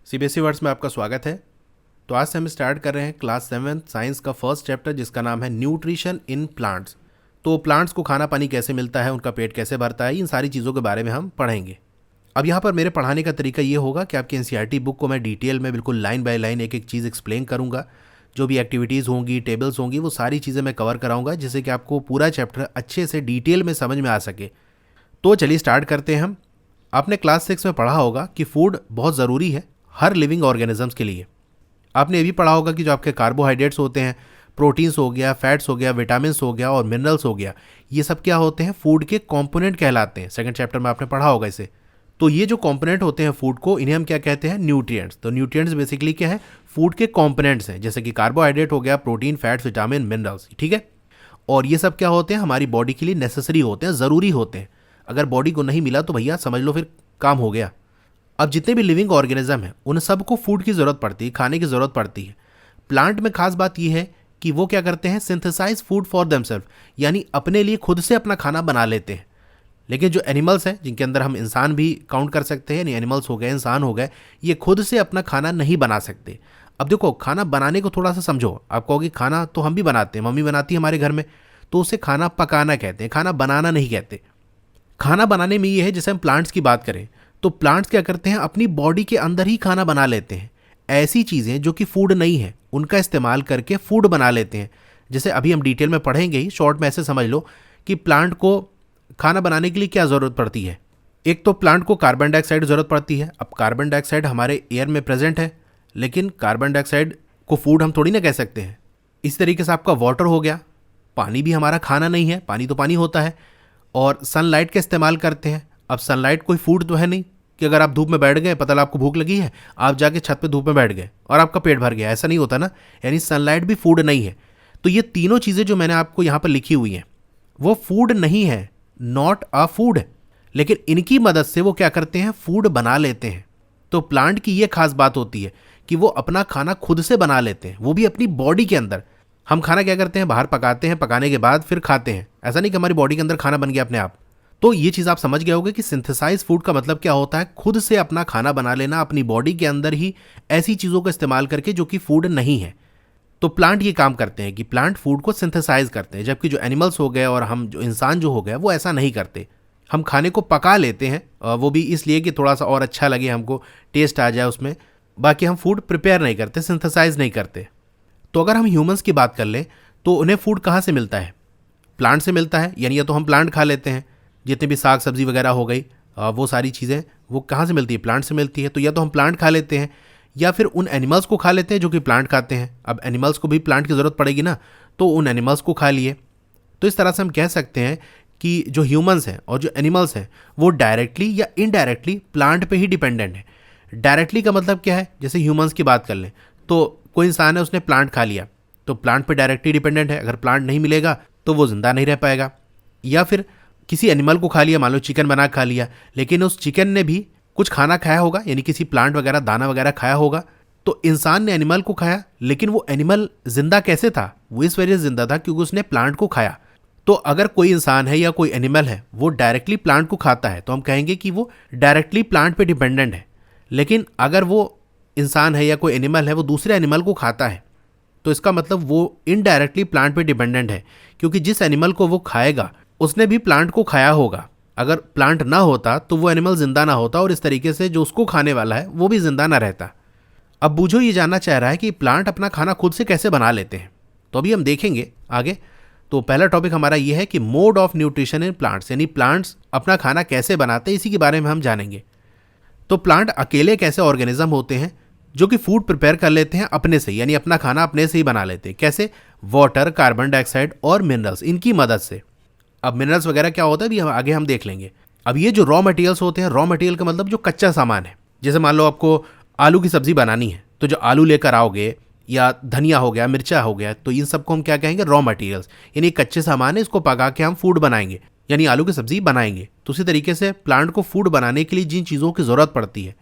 CBSE words में आपका स्वागत है। तो आज से हम स्टार्ट कर रहे हैं क्लास 7 साइंस का फर्स्ट चैप्टर जिसका नाम है न्यूट्रिशन इन प्लांट्स। तो प्लांट्स को खाना पानी कैसे मिलता है, उनका पेट कैसे भरता है, इन सारी चीज़ों के बारे में हम पढ़ेंगे। अब यहाँ पर मेरे पढ़ाने का तरीका ये होगा कि आपकी एनसीईआरटी बुक को मैं डिटेल में बिल्कुल लाइन बाय लाइन एक एक चीज़ एक्सप्लेन करूँगा। जो भी एक्टिविटीज़ होंगी, टेबल्स होंगी, वो सारी चीज़ें मैं कवर कराऊँगा जिससे कि आपको पूरा चैप्टर अच्छे से डिटेल में समझ में आ सके। तो चलिए स्टार्ट करते हैं हम। आपने क्लास 6 में पढ़ा होगा कि फूड बहुत ज़रूरी है हर लिविंग ऑर्गेनिजम्स के लिए। आपने ये भी पढ़ा होगा कि जो आपके कार्बोहाइड्रेट्स होते हैं, प्रोटीन्स हो गया, फैट्स हो गया, विटामिन्स हो गया और मिनरल्स हो गया, ये सब क्या होते हैं, फूड के कंपोनेंट कहलाते हैं। सेकंड चैप्टर में आपने पढ़ा होगा इसे। तो ये जो कंपोनेंट होते हैं फूड को, इन्हें हम क्या कहते हैं, न्यूट्रिएंट्स। तो न्यूट्रिएंट्स बेसिकली क्या है, फूड के कंपोनेंट्स हैं, जैसे कि कार्बोहाइड्रेट हो गया, प्रोटीन, फैट्स, विटामिन, मिनरल्स, ठीक है। और ये सब क्या होते हैं, हमारी बॉडी के लिए नेसेसरी होते हैं, ज़रूरी होते हैं। अगर बॉडी को नहीं मिला तो भैया समझ लो फिर काम हो गया। अब जितने भी लिविंग ऑर्गेनिज्म हैं उन सबको फूड की ज़रूरत पड़ती है, खाने की ज़रूरत पड़ती है। प्लांट में खास बात यह है कि वो क्या करते हैं, सिंथेसाइज फूड फॉर देमसेल्फ, यानी अपने लिए खुद से अपना खाना बना लेते हैं। लेकिन जो एनिमल्स हैं, जिनके अंदर हम इंसान भी काउंट कर सकते हैं, यानी एनिमल्स हो गए, इंसान हो गए, ये खुद से अपना खाना नहीं बना सकते। अब देखो, खाना बनाने को थोड़ा सा समझो। आप कहोगे खाना तो हम भी बनाते हैं, मम्मी बनाती है हमारे घर में, तो उसे खाना पकाना कहते हैं, खाना बनाना नहीं कहते। खाना बनाने में ये है, जैसे हम प्लांट्स की बात करें तो प्लांट्स क्या करते हैं, अपनी बॉडी के अंदर ही खाना बना लेते हैं। ऐसी चीज़ें जो कि फूड नहीं है उनका इस्तेमाल करके फूड बना लेते हैं। जैसे अभी हम डिटेल में पढ़ेंगे ही, शॉर्ट में ऐसे समझ लो कि प्लांट को खाना बनाने के लिए क्या ज़रूरत पड़ती है। एक तो प्लांट को कार्बन डाइऑक्साइड ज़रूरत पड़ती है। अब कार्बन डाइऑक्साइड हमारे एयर में प्रेजेंट है, लेकिन कार्बन डाइऑक्साइड को फूड हम थोड़ी ना कह सकते हैं। इस तरीके से आपका वाटर हो गया, पानी भी हमारा खाना नहीं है, पानी तो पानी होता है। और सनलाइट का इस्तेमाल करते हैं। अब सनलाइट कोई फूड तो है नहीं कि अगर आप धूप में बैठ गए, पता लगा आपको भूख लगी है, आप जाके छत पे धूप में बैठ गए और आपका पेट भर गया, ऐसा नहीं होता ना। यानी सनलाइट भी फूड नहीं है। तो ये तीनों चीज़ें जो मैंने आपको यहाँ पर लिखी हुई हैं वो फूड नहीं है, नॉट अ फूड। लेकिन इनकी मदद से वो क्या करते हैं, फूड बना लेते हैं। तो प्लांट की ये खास बात होती है कि वो अपना खाना खुद से बना लेते हैं, वो भी अपनी बॉडी के अंदर। हम खाना क्या करते हैं, बाहर पकाते हैं, पकाने के बाद फिर खाते हैं। ऐसा नहीं कि हमारी बॉडी के अंदर खाना बन गया अपने आप। तो ये चीज़ आप समझ गए होगे कि सिंथेसाइज फूड का मतलब क्या होता है, खुद से अपना खाना बना लेना अपनी बॉडी के अंदर ही, ऐसी चीज़ों का इस्तेमाल करके जो कि फूड नहीं है। तो प्लांट ये काम करते हैं कि प्लांट फूड को सिंथेसाइज करते हैं, जबकि जो एनिमल्स हो गए और हम जो इंसान जो हो गए वो ऐसा नहीं करते। हम खाने को पका लेते हैं, वो भी इसलिए कि थोड़ा सा और अच्छा लगे हमको, टेस्ट आ जाए उसमें। बाकी हम फूड प्रिपेयर नहीं करते, सिंथेसाइज नहीं करते। तो अगर हम ह्यूमंस की बात कर लें तो उन्हें फूड कहाँ से मिलता है, प्लांट से मिलता है। यानी या तो हम प्लांट खा लेते हैं, जितने भी साग सब्जी वगैरह हो गई, वो सारी चीज़ें वो कहाँ से मिलती है, प्लांट से मिलती है। तो या तो हम प्लांट खा लेते हैं या फिर उन एनिमल्स को खा लेते हैं जो कि प्लांट खाते हैं। अब एनिमल्स को भी प्लांट की ज़रूरत पड़ेगी ना, तो उन एनिमल्स को खा लिए। तो इस तरह से हम कह सकते हैं कि जो ह्यूमंस हैं और जो एनिमल्स हैं वो डायरेक्टली या इनडायरेक्टली प्लांट पे ही डिपेंडेंट है। डायरेक्टली का मतलब क्या है, जैसे ह्यूमंस की बात कर लें तो कोई इंसान है, उसने प्लांट खा लिया तो प्लांट पे डायरेक्टली डिपेंडेंट है। अगर प्लांट नहीं मिलेगा तो वो ज़िंदा नहीं रह पाएगा। या फिर किसी एनिमल को खा लिया, मान लो चिकन बना खा लिया, लेकिन उस चिकन ने भी कुछ खाना खाया होगा, यानी किसी प्लांट वगैरह दाना वगैरह खाया होगा। तो इंसान ने एनिमल को खाया, लेकिन वो एनिमल जिंदा कैसे था, वो इस वजह से जिंदा था क्योंकि उसने प्लांट को खाया। तो अगर कोई इंसान है या कोई एनिमल है वो डायरेक्टली प्लांट को खाता है तो हम कहेंगे कि वो डायरेक्टली प्लांट पे डिपेंडेंट है। लेकिन अगर वो इंसान है या कोई एनिमल है वो दूसरे एनिमल को खाता है तो इसका मतलब वो इनडायरेक्टली प्लांट पे डिपेंडेंट है, क्योंकि जिस एनिमल को वो खाएगा उसने भी प्लांट को खाया होगा। अगर प्लांट ना होता तो वो एनिमल जिंदा ना होता और इस तरीके से जो उसको खाने वाला है वो भी जिंदा ना रहता। अब बूझो ये जानना चाह रहा है कि प्लांट अपना खाना खुद से कैसे बना लेते हैं, तो अभी हम देखेंगे आगे। तो पहला टॉपिक हमारा ये है कि mode of nutrition in plants, यानी प्लांट्स अपना खाना कैसे बनाते हैं, इसी के बारे में हम जानेंगे। तो प्लांट अकेले एक ऐसे ऑर्गेनिज्म होते हैं जो कि फूड प्रिपेयर कर लेते हैं अपने से, यानी अपना खाना अपने से ही बना लेते हैं। कैसे, वाटर, कार्बन डाइऑक्साइड और मिनरल्स, इनकी मदद से। अब मिनरल्स वगैरह क्या होता है अभी आगे हम देख लेंगे। अब ये जो रॉ मटेरियल्स होते हैं, रॉ मटेरियल का मतलब जो कच्चा सामान है। जैसे मान लो आपको आलू की सब्जी बनानी है तो जो आलू लेकर आओगे, या धनिया हो गया, मिर्चा हो गया, तो इन सबको हम क्या कहेंगे, रॉ मटेरियल्स, यानी कच्चे सामान है, इसको पका के हम फूड बनाएंगे, यानी आलू की सब्जी बनाएंगे। तो उसी तरीके से प्लांट को फूड बनाने के लिए जिन चीज़ों की ज़रूरत पड़ती है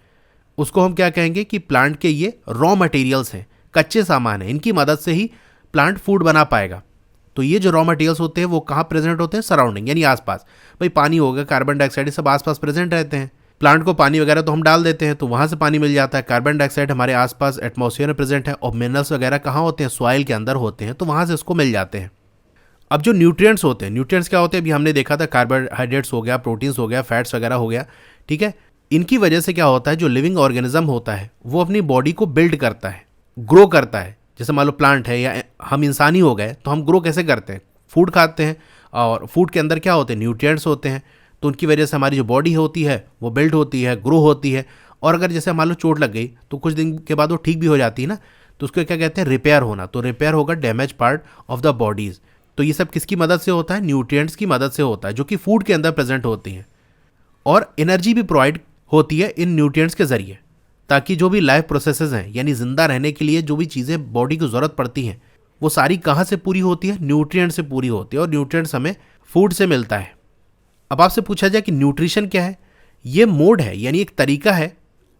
उसको हम क्या कहेंगे कि प्लांट के ये रॉ मटेरियल्स हैं, कच्चे सामान हैं, इनकी मदद से ही प्लांट फूड बना पाएगा। तो ये जो रॉ मटेरियल्स होते हैं वो कहाँ प्रेजेंट होते हैं, सराउंडिंग, यानी आसपास। भाई पानी हो गया, कार्बन डाइऑक्साइड, सब आसपास प्रेजेंट रहते हैं। प्लांट को पानी वगैरह तो हम डाल देते हैं तो वहाँ से पानी मिल जाता है। कार्बन डाइऑक्साइड हमारे आसपास एटमॉस्फेयर में प्रेजेंट है और मिनरल्स वगैरह कहाँ होते हैं, सॉइल के अंदर होते हैं, तो वहाँ से उसको मिल जाते हैं। अब जो न्यूट्रिएंट्स होते हैं, न्यूट्रिएंट्स क्या होते हैं, अभी हमने देखा था कार्बोहाइड्रेट्स हो गया, प्रोटीन्स हो गया, फैट्स वगैरह हो गया, ठीक है। इनकी वजह से क्या होता है, जो लिविंग ऑर्गेनिज्म होता है वो अपनी बॉडी को बिल्ड करता है, ग्रो करता है। जैसे मान लो प्लांट है या हम इंसान ही हो गए तो हम ग्रो कैसे करते हैं, फूड खाते हैं और फूड के अंदर क्या होते हैं, न्यूट्रिएंट्स होते हैं। तो उनकी वजह से हमारी जो बॉडी होती है वो बिल्ड होती है, ग्रो होती है। और अगर जैसे मान लो चोट लग गई तो कुछ दिन के बाद वो ठीक भी हो जाती है ना, तो उसको क्या कहते हैं, रिपेयर होना। तो रिपेयर होगा damage part of the bodies. तो ये सब किसकी मदद से होता है, न्यूट्रिएंट्स की मदद से होता है, जो कि फूड के अंदर प्रेजेंट होती हैं। और एनर्जी भी प्रोवाइड होती है इन न्यूट्रिएंट्स के ज़रिए, ताकि जो भी लाइफ प्रोसेसेस हैं, यानी ज़िंदा रहने के लिए जो भी चीज़ें बॉडी को ज़रूरत पड़ती हैं, वो सारी कहाँ से पूरी होती है, न्यूट्रिएंट से पूरी होती है। और न्यूट्रिएंट्स हमें फूड से मिलता है। अब आपसे पूछा जाए कि न्यूट्रिशन क्या है, ये मोड है, यानी एक तरीका है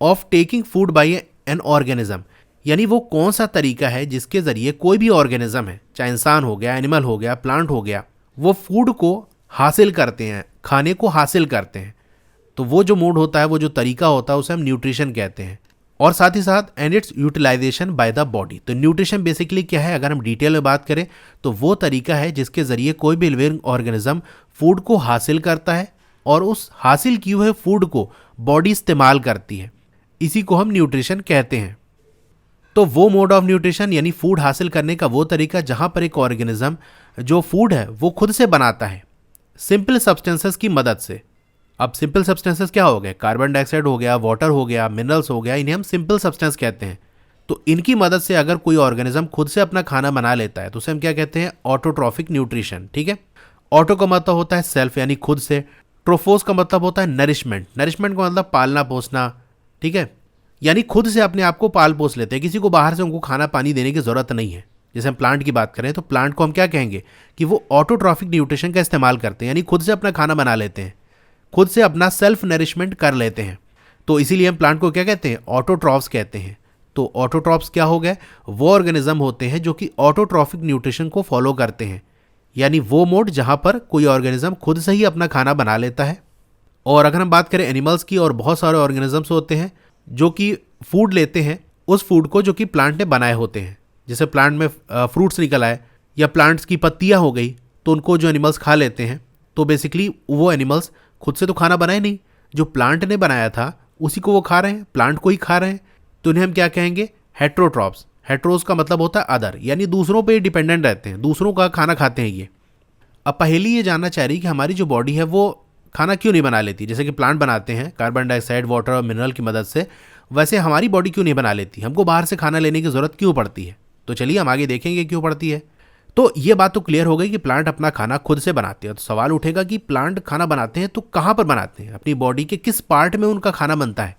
of taking food by an organism. यानी वो कौन सा तरीका है जिसके ज़रिए कोई भी ऑर्गेनिज्म है, चाहे इंसान हो गया, एनिमल हो गया, प्लांट हो गया, वो फूड को हासिल करते हैं, खाने को हासिल करते हैं। तो वो जो मोड होता है, वो जो तरीका होता है, उसे हम न्यूट्रिशन कहते हैं। और साथ ही साथ and its utilization by the body. तो न्यूट्रिशन बेसिकली क्या है, अगर हम डिटेल में बात करें तो वो तरीका है जिसके ज़रिए कोई भी लिविंग ऑर्गेनिज्म फूड को हासिल करता है और उस हासिल किए हुए फूड को बॉडी इस्तेमाल करती है। इसी को हम न्यूट्रिशन कहते हैं। तो वो मोड ऑफ न्यूट्रिशन यानी फूड हासिल करने का वो तरीका जहाँ पर एक ऑर्गेनिज्म जो फूड है वो खुद से बनाता है सिंपल सब्सटेंसेस की मदद से। अब सिंपल सब्सटेंसेस क्या हो गए, कार्बन डाइऑक्साइड हो गया, वाटर हो गया, मिनरल्स हो गया, इन्हें हम सिंपल सब्सटेंस कहते हैं। तो इनकी मदद से अगर कोई ऑर्गेनिज्म खुद से अपना खाना बना लेता है तो उसे हम क्या कहते हैं, ऑटोट्रॉफिक न्यूट्रिशन, ठीक है। ऑटो का मतलब होता है सेल्फ यानी खुद से, ट्रोफोस का मतलब होता है नरिशमेंट, नरिशमेंट का मतलब पालना पोसना, ठीक है, यानी खुद से अपने आप को पाल पोस लेते हैं, किसी को बाहर से उनको खाना पानी देने की ज़रूरत नहीं है। जैसे हम प्लांट की बात करें तो प्लांट को हम क्या कहेंगे कि वो ऑटोट्रॉफिक न्यूट्रिशन का इस्तेमाल करते हैं, यानी खुद से अपना खाना बना लेते हैं, खुद से अपना सेल्फ नरिशमेंट कर लेते हैं। तो इसीलिए हम प्लांट को क्या कहते हैं, ऑटोट्रॉफ्स कहते हैं। तो ऑटोट्रॉफ्स क्या हो गए, वो ऑर्गेनिज्म होते हैं जो कि ऑटोट्रॉफिक न्यूट्रिशन को फॉलो करते हैं, यानी वो मोड जहाँ पर कोई ऑर्गेनिज्म खुद से ही अपना खाना बना लेता है। और अगर हम बात करें एनिमल्स की, और बहुत सारे ऑर्गेनिजम्स होते हैं जो कि फूड लेते हैं उस फूड को जो कि प्लांट ने बनाए होते हैं। जैसे प्लांट में फ्रूट्स निकल आए या प्लांट्स की पत्तियां हो गई तो उनको जो एनिमल्स खा लेते हैं। तो बेसिकली वो एनिमल्स खुद से तो खाना बनाए नहीं, जो प्लांट ने बनाया था उसी को वो खा रहे हैं, प्लांट को ही खा रहे हैं। तो इन्हें हम क्या कहेंगे, हेट्रोट्रॉप्स। हेट्रोस का मतलब होता है अदर, यानी दूसरों पे डिपेंडेंट रहते हैं, दूसरों का खाना खाते हैं ये। अब पहेली ये जानना चाह रही कि हमारी जो बॉडी है वो खाना क्यों नहीं बना लेती, जैसे कि प्लांट बनाते हैं कार्बन डाइऑक्साइड, वाटर और मिनरल की मदद से, वैसे हमारी बॉडी क्यों नहीं बना लेती, हमको बाहर से खाना लेने की ज़रूरत क्यों पड़ती है। तो चलिए हम आगे देखेंगे क्यों पड़ती है। तो ये बात तो क्लियर हो गई कि प्लांट अपना खाना खुद से बनाते हैं। तो सवाल उठेगा कि प्लांट खाना बनाते हैं तो कहाँ पर बनाते हैं, अपनी बॉडी के किस पार्ट में उनका खाना बनता है,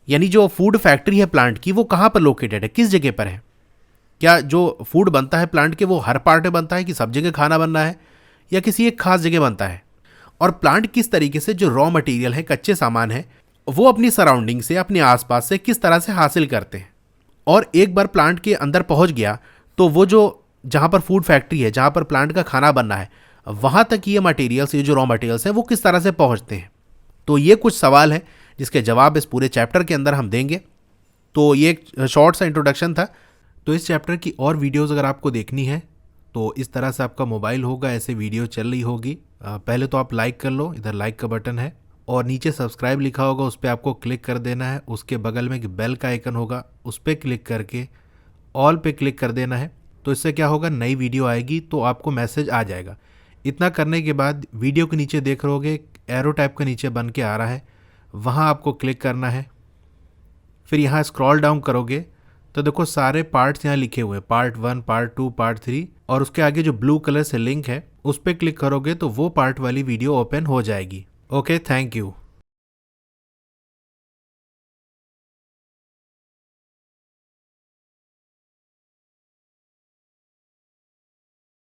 यानी जो फूड फैक्ट्री है प्लांट की वो कहाँ पर लोकेटेड है, किस जगह पर है। क्या जो फूड बनता है प्लांट के वो हर पार्ट में बनता है कि सब जगह खाना बन रहा है, या किसी एक खास जगह बनता है। और प्लांट किस तरीके से जो रॉ मटेरियल है, कच्चे सामान है, वो अपनी सराउंडिंग से, अपने आसपास से किस तरह से हासिल करते हैं। और एक बार प्लांट के अंदर पहुंच गया तो वो जो जहाँ पर फूड फैक्ट्री है, जहाँ पर प्लांट का खाना बनना है, वहाँ तक ये मटेरियल्स, ये जो रॉ मटेरियल्स हैं वो किस तरह से पहुँचते हैं। तो ये कुछ सवाल है जिसके जवाब इस पूरे चैप्टर के अंदर हम देंगे। तो ये एक शॉर्ट सा इंट्रोडक्शन था। तो इस चैप्टर की और वीडियोज़ अगर आपको देखनी है तो इस तरह से आपका मोबाइल होगा, ऐसे वीडियो चल रही होगी। पहले तो आप लाइक कर लो, इधर लाइक का बटन है, और नीचे सब्सक्राइब लिखा होगा, उस पर आपको क्लिक कर देना है। उसके बगल में एक बेल का आइकन होगा, उस पर क्लिक करके ऑल पे क्लिक कर देना है। तो इससे क्या होगा, नई वीडियो आएगी तो आपको मैसेज आ जाएगा। इतना करने के बाद वीडियो के नीचे देख रहोगे एरो टाइप का नीचे बन के आ रहा है, वहाँ आपको क्लिक करना है। फिर यहाँ स्क्रॉल डाउन करोगे तो देखो सारे पार्ट्स यहाँ लिखे हुए हैं, पार्ट 1, पार्ट 2, पार्ट 3, और उसके आगे जो ब्लू कलर से लिंक है उस पर क्लिक करोगे तो वो पार्ट वाली वीडियो ओपन हो जाएगी। Okay, thank you.